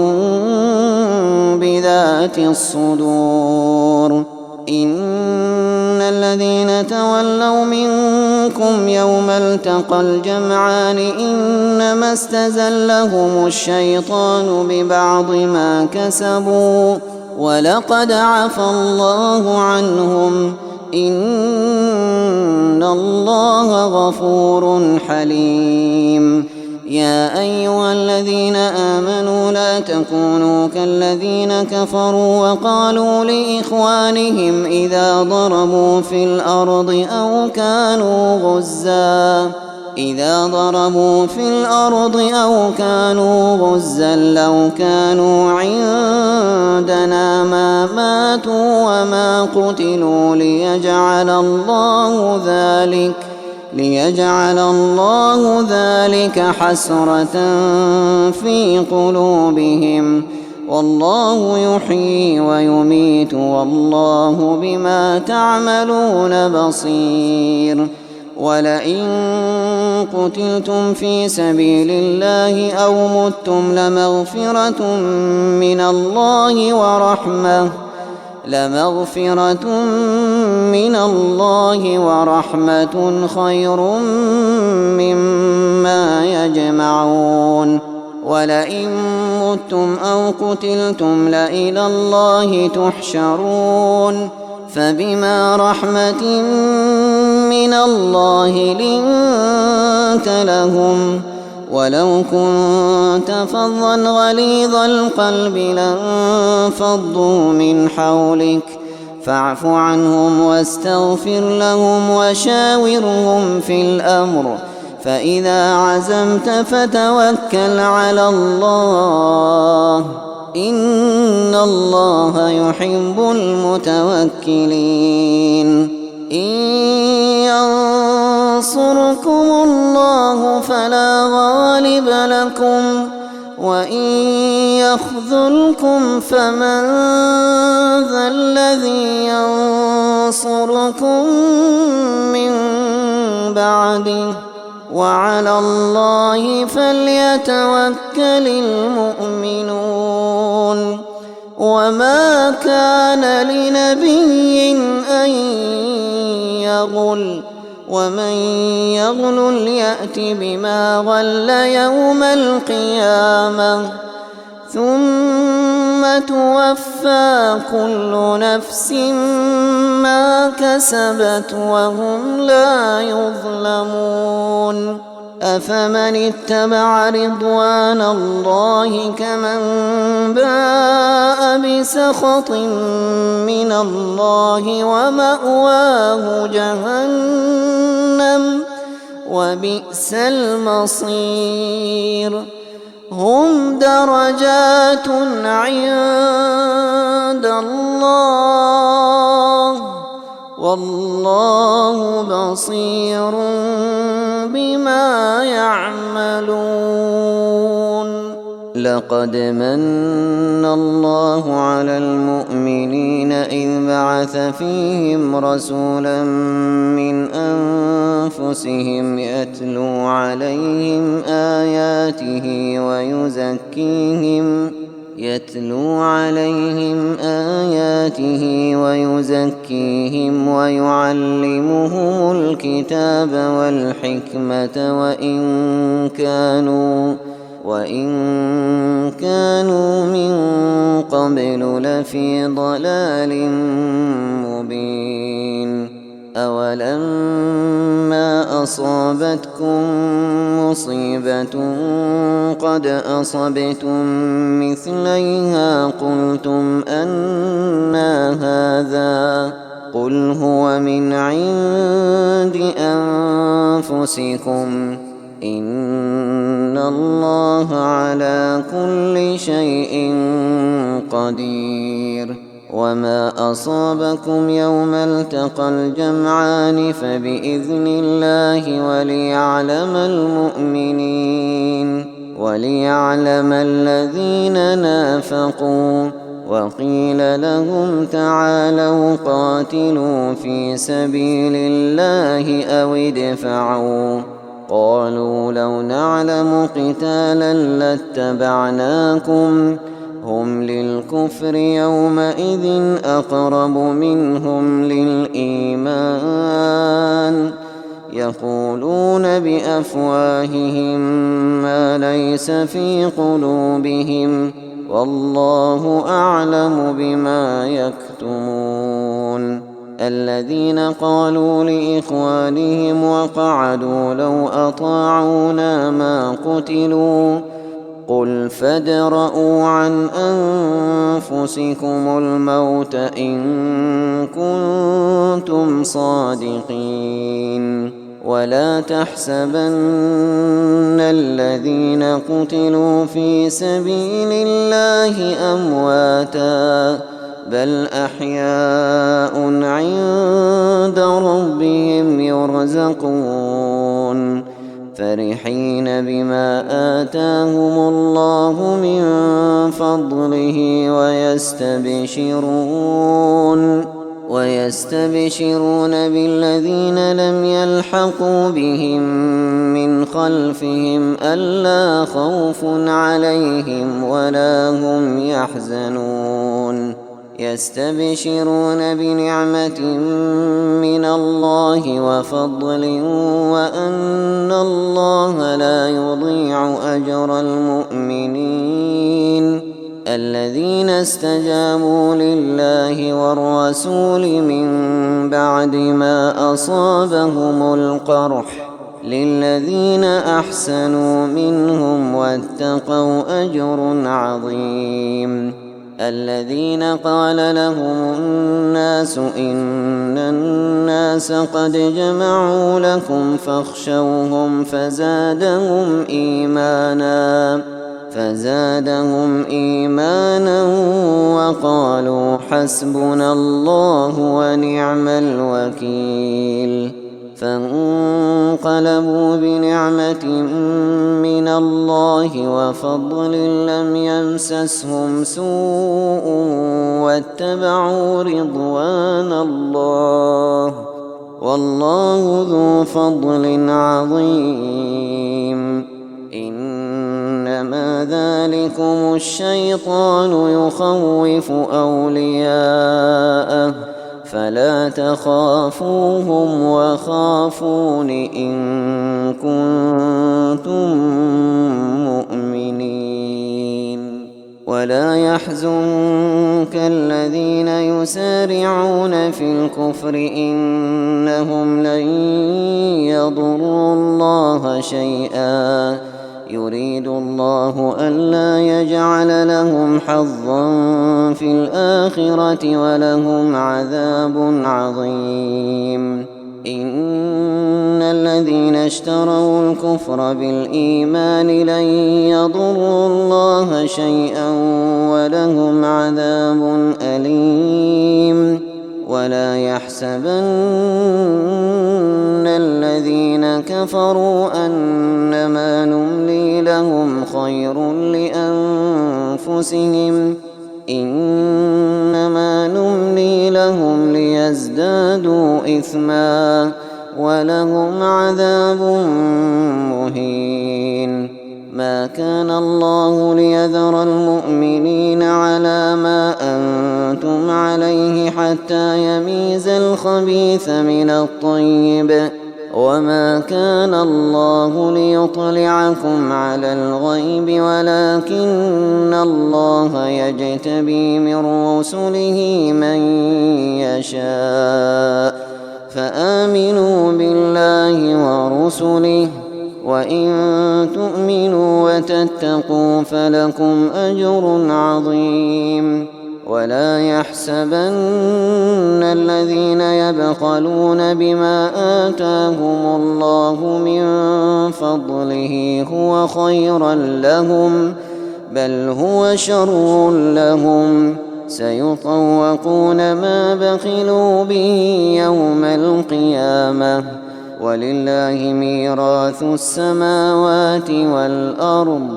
بذات الصدور. إن الذين تولوا منكم يوم التقى الجمعان إنما استزلهم الشيطان ببعض ما كسبوا ولقد عفى الله عنهم إن الله غفور حليم. يا أيها الذين آمنوا لا تكونوا كالذين كفروا وقالوا لإخوانهم إذا ضربوا في الأرض أو كانوا غزا إذا ضربوا في الأرض أو كانوا غزا لو كانوا عندنا ما ماتوا وما قتلوا ليجعل الله ذلك حسرة في قلوبهم والله يحيي ويميت والله بما تعملون بصير. ولئن قتلتم في سبيل الله أو متم لمغفرة من الله ورحمة خير مما يجمعون. ولئن متم أو قتلتم لإلى الله تحشرون. فبما رحمة من الله لنت لهم ولو كنت فظا غليظ القلب لانفضوا من حولك فاعف عنهم واستغفر لهم وشاورهم في الأمر فإذا عزمت فتوكل على الله إن الله يحب المتوكلين. إن ينصركم الله فلا غالب لكم وإن يخذلكم فمن ذا الذي ينصركم من بعده وعلى الله فليتوكل المؤمنون. وما كان لنبي أن يغل ومن يغل يأت بما غل يوم القيامة ثم توفى كل نفس ما كسبت وهم لا يظلمون. أفمن اتبع رضوان الله كمن باء بسخط من الله ومأواه جهنم وبئس المصير. هم درجات عند الله والله بصير بما يعملون. لقد من الله على المؤمنين إذ بعث فيهم رسولا من أنفسهم يتلو عليهم آياته ويزكيهم ويعلمهم الكتاب والحكمة وإن كانوا من قبل لفي ضلال مبين. أولما أصابتكم مصيبة قد أصبتم مثليها قلتم أنى هذا قل هو من عند أنفسكم إن الله على كل شيء قدير. وما أصابكم يوم التقى الجمعان فبإذن الله وليعلم الذين نافقوا. وقيل لهم تعالوا قاتلوا في سبيل الله أو ادفعوا قالوا لو نعلم قتالا لاتبعناكم هم للكفر يومئذ أقرب منهم للإيمان يقولون بأفواههم ما ليس في قلوبهم والله أعلم بما يكتمون. الذين قالوا لإخوانهم وقعدوا لو أطاعونا ما قتلوا قل فادرءوا عن أنفسكم الموت إن كنتم صادقين. ولا تحسبن الذين قتلوا في سبيل الله أمواتا بل أحياء عند ربهم يرزقون فرحين بما آتاهم الله من فضله ويستبشرون بالذين لم يلحقوا بهم من خلفهم ألا خوف عليهم ولا هم يحزنون يستبشرون بنعمة من الله وفضل وأن الله لا يضيع أجر المؤمنين الذين استجابوا لله والرسول من بعد ما أصابهم القرح للذين أحسنوا منهم واتقوا أجر عظيم الذين قال لهم الناس إن الناس قد جمعوا لكم فاخشوهم فزادهم إيمانا وقالوا حسبنا الله ونعم الوكيل فانقلبوا بنعمة من الله وفضل لم يمسسهم سوء واتبعوا رضوان الله والله ذو فضل عظيم إنما ذلكم الشيطان يخوف أولياءه فلا تخافوهم وخافون إن كنتم مؤمنين ولا يحزنك الذين يسارعون في الكفر إنهم لن يضروا الله شيئا يريد الله ألا يجعل لهم حظا في الآخرة ولهم عذاب عظيم إن الذين اشتروا الكفر بالإيمان لن يضروا الله شيئا ولهم عذاب أليم ولا يحسبن الذين كفروا أنما نملي لهم خير لأنفسهم إنما نملي لهم ليزدادوا إثما ولهم عذاب مهين ما كان الله ليذر المؤمنين على ما أنتم عليه حتى يميز الخبيث من الطيب وما كان الله ليطلعكم على الغيب ولكن الله يجتبي من رسله من يشاء فآمنوا بالله ورسله وإن تؤمنوا وتتقوا فلكم أجر عظيم ولا يحسبن الذين يبخلون بما آتاهم الله من فضله هو خيرا لهم بل هو شر لهم سيطوقون ما بخلوا به يوم القيامة ولله ميراث السماوات والأرض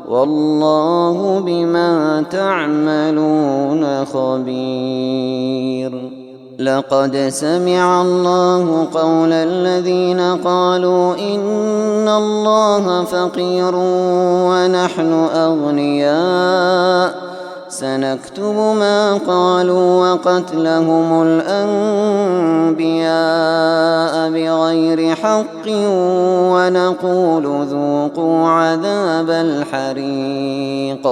والله بما تعملون خبير لقد سمع الله قول الذين قالوا إن الله فقير ونحن أغنياء سنكتب ما قالوا وقتلهم الأنبياء بغير حق ونقول ذوقوا عذاب الحريق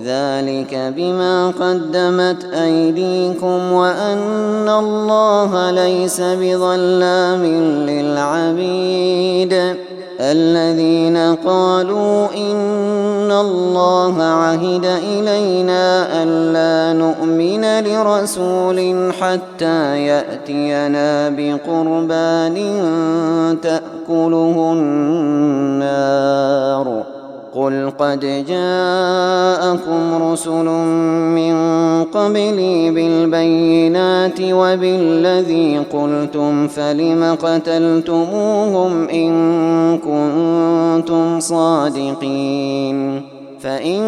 ذلك بما قدمت أيديكم وأن الله ليس بظلام للعبيد الذين قالوا إن الله عهد إلينا ألا نؤمن لرسول حتى يأتينا بقربان تأكله النار قل قد جاءكم رسل من قبلي بالبينات وبالذي قلتم فلم قتلتموهم إن كنتم صادقين فإن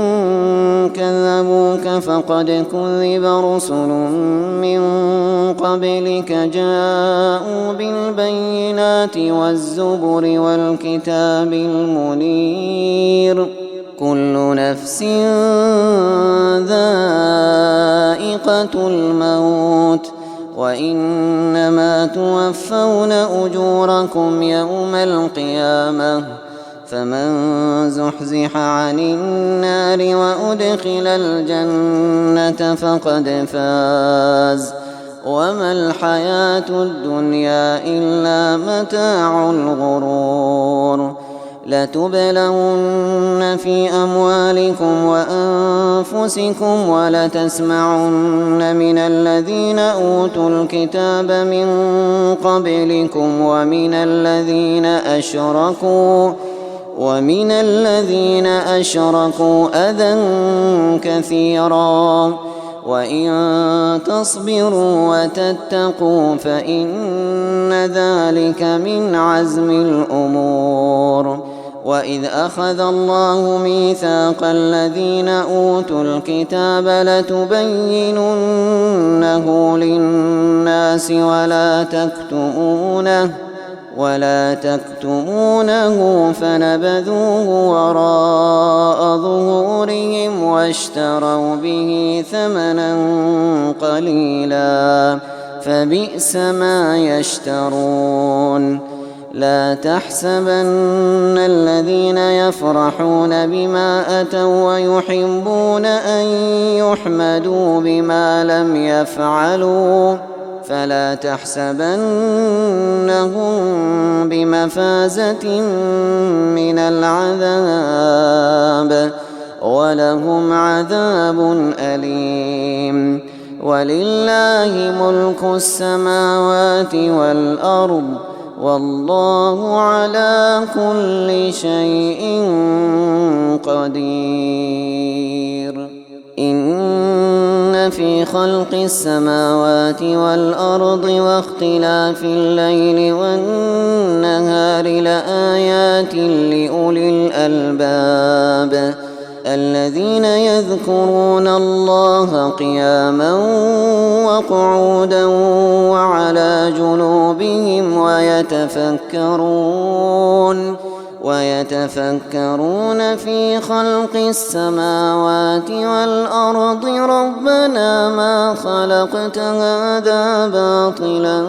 كذبوك فقد كذب رسل من قبلك جاءوا بالبينات والزبر والكتاب المنير كل نفس ذائقة الموت وإنما توفون أجوركم يوم القيامة فمن زحزح عن النار وأدخل الجنة فقد فاز وما الحياة الدنيا إلا متاع الغرور لتبلون في أموالكم وأنفسكم ولتسمعن من الذين أوتوا الكتاب من قبلكم ومن الذين أشركوا أذى كثيرا وإن تصبروا وتتقوا فإن ذلك من عزم الأمور وإذ أخذ الله ميثاق الذين أوتوا الكتاب لتبيننه للناس ولا تكتمونه فنبذوه وراء ظهورهم واشتروا به ثمنا قليلا فبئس ما يشترون لا تحسبن الذين يفرحون بما أتوا ويحبون أن يحمدوا بما لم يفعلوا فلا تحسبنهم بمفازة من العذاب ولهم عذاب أليم ولله ملك السماوات والأرض والله على كل شيء قدير إن في خلق السماوات والأرض واختلاف الليل والنهار لآيات لأولي الألباب الذين يذكرون الله قياما وقعودا وعلى جنوبهم ويتفكرون في خلق السماوات والأرض ربنا ما خلقت هذا باطلا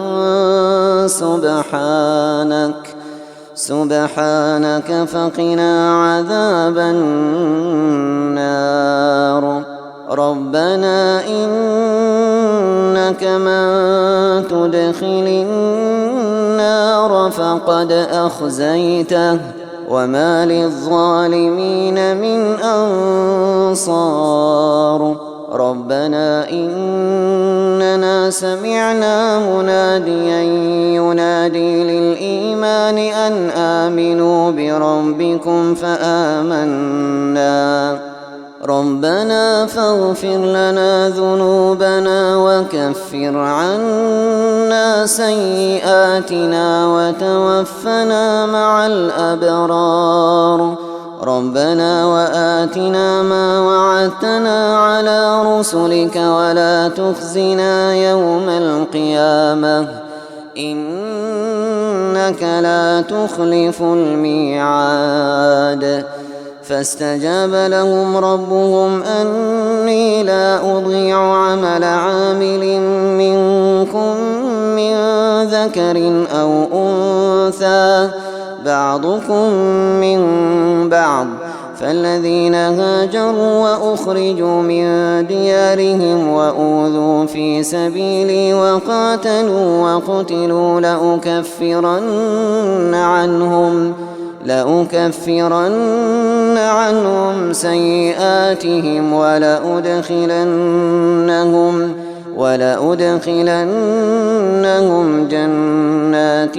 سبحانك فقنا عذاب النار ربنا إنك من تدخل النار فقد أخزيته وما للظالمين من أنصار ربنا إننا سمعنا مناديا ينادي للإيمان أن آمنوا بربكم فآمنا ربنا فاغفر لنا ذنوبنا وكفر عنا سيئاتنا وتوفنا مع الأبرار ربنا وآتنا ما وعدتنا على رسلك ولا تخزنا يوم القيامة إنك لا تخلف الميعاد فاستجاب لهم ربهم أني لا أضيع عمل عامل منكم من ذكر أو أنثى بعضكم من بعض فالذين هاجروا وأخرجوا من ديارهم وأوذوا في سبيلي لأكفرن عنهم سيئاتهم ولأدخلنهم جنات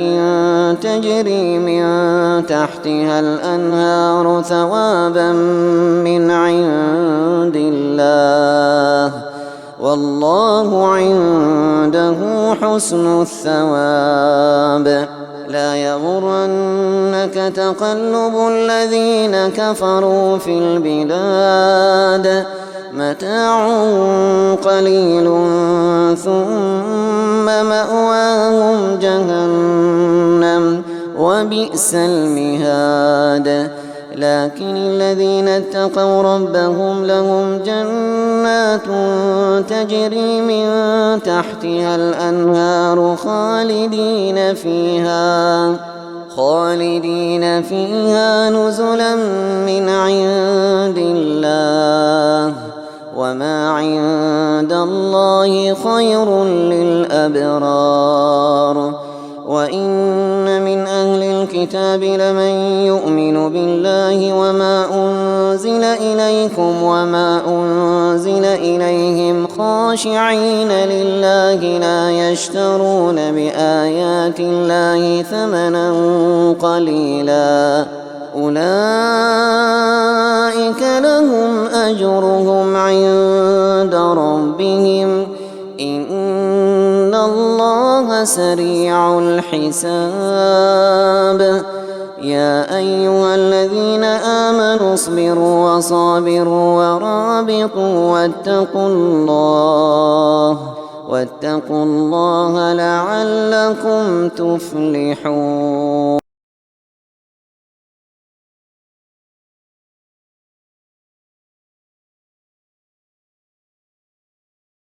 تجري من تحتها الأنهار ثوابا من عند الله والله عنده حسن الثواب. لا يغرنك تقلب الذين كفروا في البلاد متاع قليل ثم مأواهم جهنم وبئس المهاد. لكن الذين اتقوا ربهم لهم جنات تجري من تحتها الأنهار خالدين فيها نزلا من عند الله وما عند الله خير للأبرار. وإن من أهل الكتاب لمن يؤمن بالله وما أنزل إليكم وما أنزل إليهم خاشعين لله لا يشترون بآيات الله ثمنا قليلا أولئك لهم أجرهم عند ربهم إن الله سريع الحساب. يا أيها الذين آمنوا اصبروا وصابروا ورابطوا واتقوا الله لعلكم تفلحون.